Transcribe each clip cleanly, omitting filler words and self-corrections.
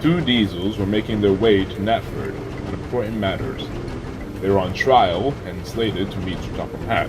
Two Diesels were making their way to Knapford on important matters. They were on trial and slated to meet Sir Topham Hatt.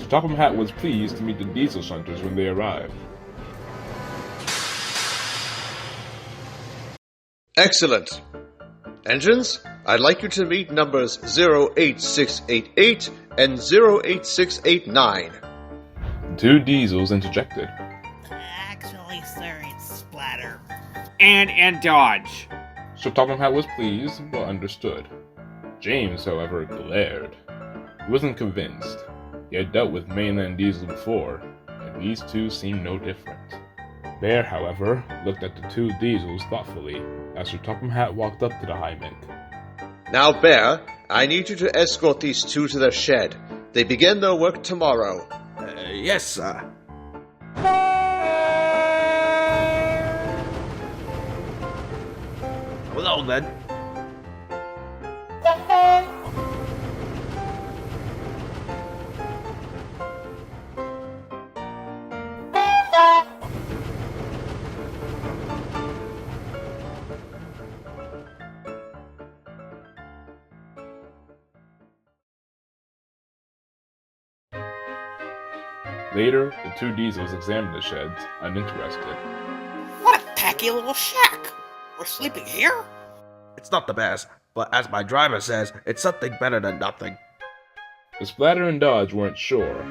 Sir Topham Hatt was pleased to meet the Diesel shunters when they arrived. Excellent. Engines, I'd like you to meet numbers 08688 and 08689. The two Diesels interjected. Actually, sir, it's Splatter. And Dodge. Sir Topham Hatt was pleased, but understood. James, however, glared. He wasn't convinced. He had dealt with mainland Diesel before, and these two seemed no different. Bear, however, looked at the two Diesels thoughtfully as Sir Topham Hatt walked up to the High Mint. Now, Bear, I need you to escort these two to their shed. They begin their work tomorrow. Yes, sir. Well, then. Later, the two Diesels examined the sheds, uninterested. What a tacky little shack! We're sleeping here? It's not the best, but as my driver says, it's something better than nothing. The Splatter and Dodge weren't sure.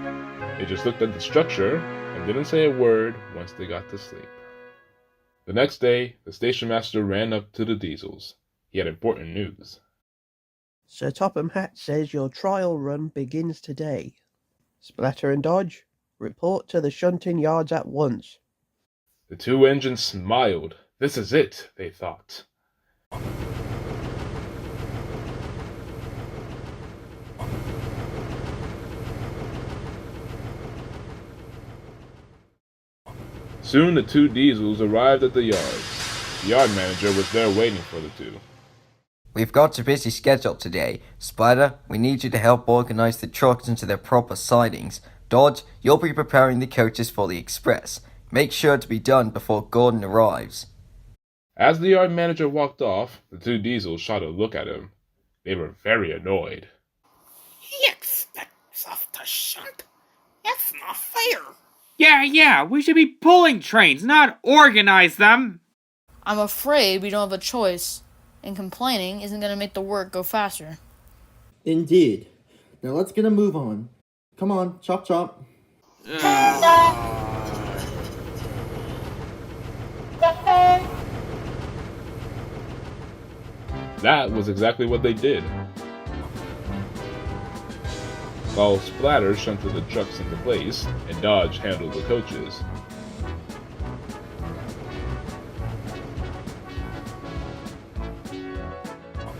They just looked at the structure and didn't say a word once they got to sleep. The next day, the station master ran up to the Diesels. He had important news. Sir Topham Hatt says your trial run begins today. Splatter and Dodge, report to the shunting yards at once. The two engines smiled. This is it, they thought. Soon the two Diesels arrived at the yards. The yard manager was there waiting for the two. We've got a busy schedule today. Spider, we need you to help organize the trucks into their proper sidings. Dodge, you'll be preparing the coaches for the express. Make sure to be done before Gordon arrives. As the yard manager walked off, the two Diesels shot a look at him. They were very annoyed. He expects us to shunt? That's not fair. Yeah, we should be pulling trains, not organize them. I'm afraid we don't have a choice, and complaining isn't going to make the work go faster. Indeed. Now let's get a move on. Come on, chop chop. That was exactly what they did. While Splatter shunted the trucks into place, and Dodge handled the coaches.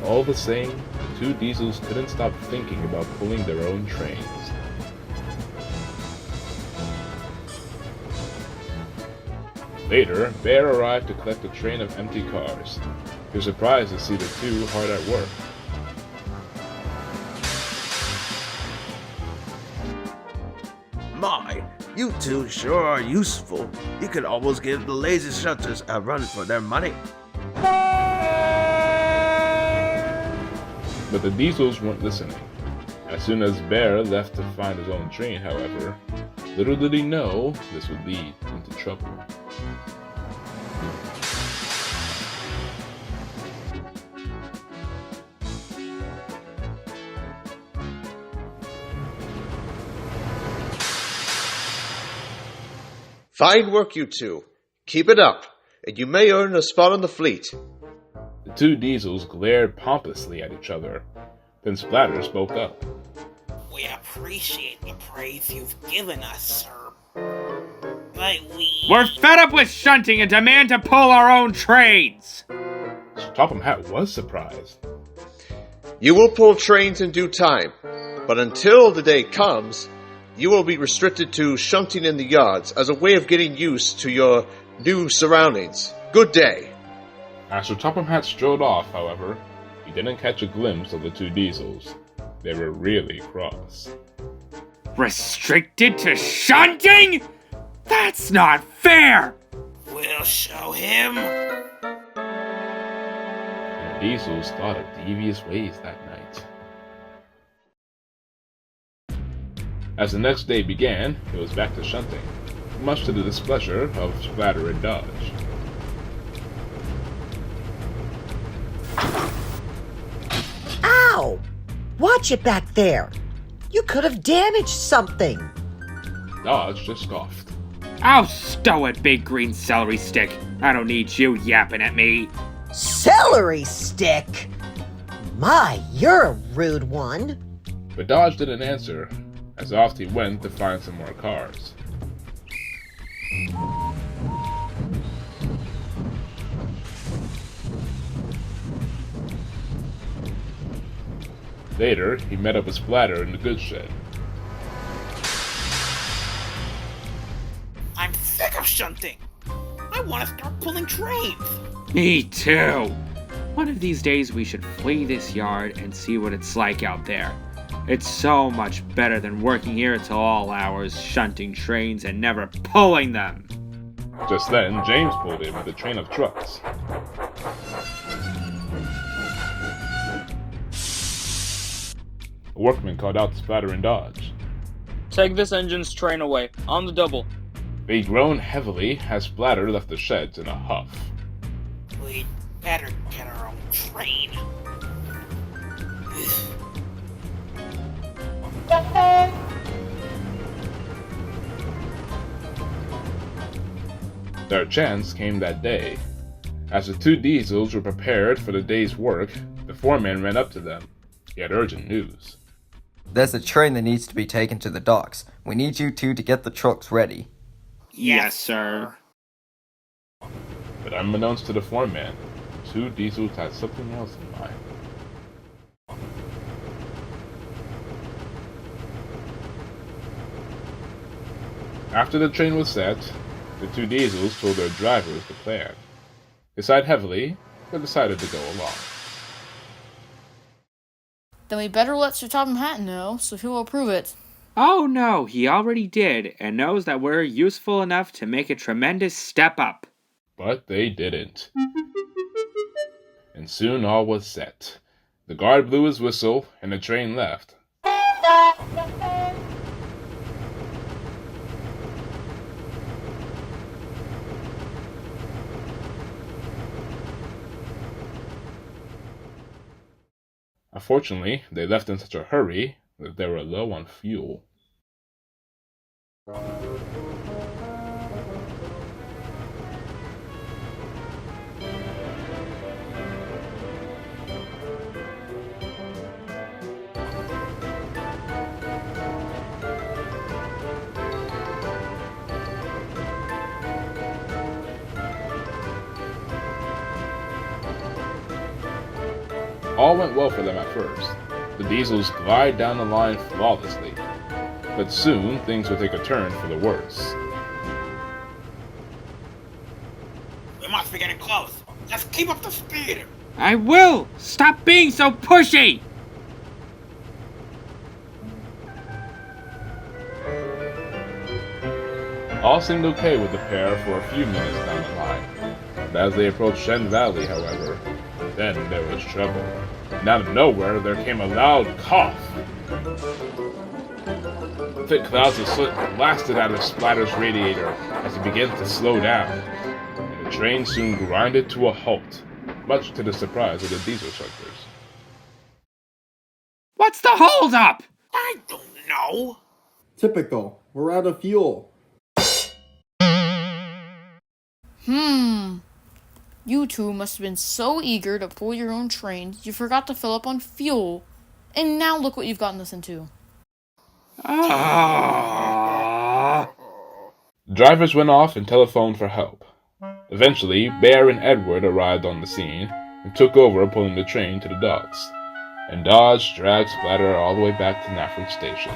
All the same, the two Diesels couldn't stop thinking about pulling their own trains. Later, Bear arrived to collect a train of empty cars. He was surprised to see the two hard at work. My, you two sure are useful. You could almost give the lazy shunters a run for their money. But the Diesels weren't listening. As soon as Bear left to find his own train, however, little did he know this would lead into trouble. Fine work, you two. Keep it up, and you may earn a spot on the fleet. The two Diesels glared pompously at each other. Then Splatter spoke up. We appreciate the praise you've given us, sir. But We're fed up with shunting and demand to pull our own trains! So Topham Hatt was surprised. You will pull trains in due time, but until the day comes, you will be restricted to shunting in the yards as a way of getting used to your new surroundings. Good day. As Sir Topham Hatt strode off, however, he didn't catch a glimpse of the two diesels. They were really cross. Restricted to shunting? That's not fair! We'll show him. And the diesels thought of devious ways that night. As the next day began, it was back to shunting, much to the displeasure of Splatter and Dodge. Ow! Watch it back there! You could have damaged something! Dodge just scoffed. I'll stow it, big green celery stick. I don't need you yapping at me. Celery stick? My, you're a rude one. But Dodge didn't answer, as off he went to find some more cars. Later, he met up with Splatter in the goods shed. I'm sick of shunting. I want to start pulling trains. Me too. One of these days we should flee this yard and see what it's like out there. It's so much better than working here till all hours, shunting trains and never pulling them. Just then, James pulled in with a train of trucks. A workman called out to Splatter and Dodge. Take this engine's train away, on the double. They groaned heavily as Splatter left the sheds in a huff. We'd better get our own train. Their chance came that day. As the two diesels were prepared for the day's work, the foreman ran up to them. He had urgent news. There's a train that needs to be taken to the docks. We need you two to get the trucks ready. Yes, sir. But unbeknownst to the foreman, the two diesels had something else in mind. After the train was set, the two diesels told their drivers the plan. They sighed heavily, but decided to go along. Then we better let Sir Topham Hatt know, so he will approve it. Oh no, he already did, and knows that we're useful enough to make a tremendous step up. But they didn't. And soon all was set. The guard blew his whistle, and the train left. Unfortunately, they left in such a hurry that they were low on fuel. All went well for them at first. The diesels glide down the line flawlessly. But soon, things would take a turn for the worse. We must be getting close. Let's keep up the speed. I will! Stop being so pushy! All seemed okay with the pair for a few minutes down the line. But as they approached Shen Valley, however, then there was trouble. And out of nowhere, there came a loud cough. Thick clouds of soot blasted out of Splatter's radiator as he began to slow down, and the train soon grinded to a halt, much to the surprise of the diesel shunters. What's the holdup? I don't know. Typical. We're out of fuel. You two must have been so eager to pull your own trains, you forgot to fill up on fuel. And now look what you've gotten us into. Drivers went off and telephoned for help. Eventually, Bear and Edward arrived on the scene, and took over pulling the train to the docks, and Dodge dragged Splatter all the way back to Nafford Station.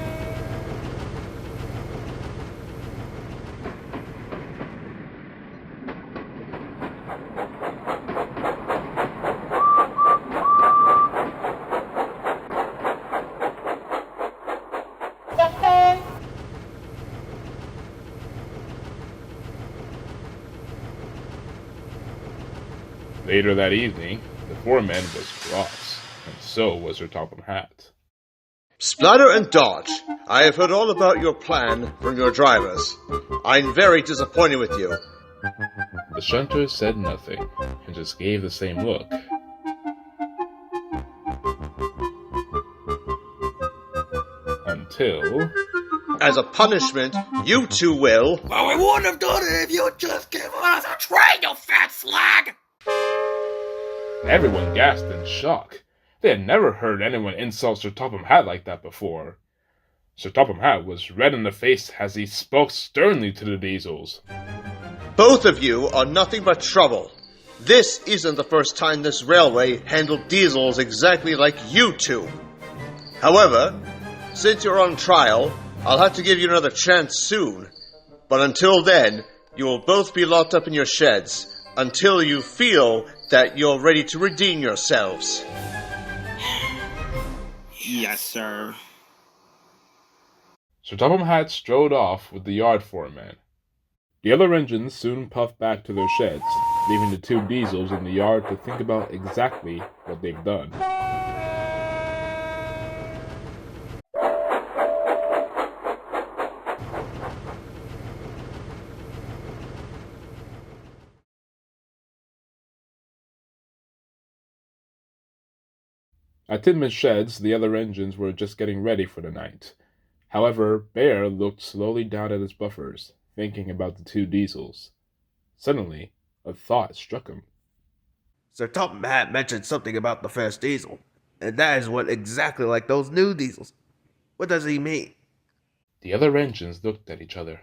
Later that evening, the foreman was cross, and so was her Topham Hat. Splatter and Dodge, I have heard all about your plan from your drivers. I'm very disappointed with you. The shunter said nothing, and just gave the same look. Until... As a punishment, you two will... Well, we wouldn't have done it if you'd just given us a train, you fat slag! Everyone gasped in shock. They had never heard anyone insult Sir Topham Hatt like that before. Sir Topham Hatt was red in the face as he spoke sternly to the Diesels. Both of you are nothing but trouble. This isn't the first time this railway handled Diesels exactly like you two. However, since you're on trial, I'll have to give you another chance soon. But until then, you will both be locked up in your sheds until you feel that you're ready to redeem yourselves. Yes, sir. Sir Topham Hatt strode off with the yard foreman. The other engines soon puffed back to their sheds, leaving the two Diesels in the yard to think about exactly what they've done. At Tidman's sheds, the other engines were just getting ready for the night. However, Bear looked slowly down at his buffers, thinking about the two Diesels. Suddenly, a thought struck him. Sir Topham Hatt mentioned something about the first Diesel, and that is what exactly like those new Diesels. What does he mean? The other engines looked at each other.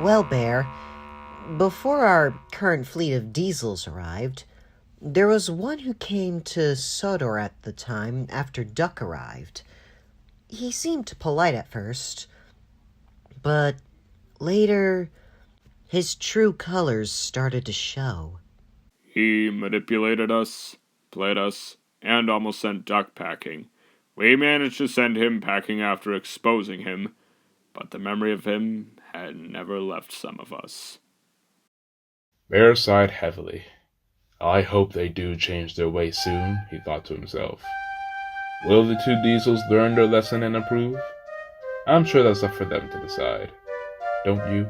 Well, Bear, before our current fleet of Diesels arrived, there was one who came to Sodor at the time after Duck arrived. He seemed polite at first, but later his true colors started to show. He manipulated us, played us, and almost sent Duck packing. We managed to send him packing after exposing him, but the memory of him had never left some of us. Bear sighed heavily. I hope they do change their way soon, he thought to himself. Will the two Diesels learn their lesson and improve? I'm sure that's up for them to decide. Don't you?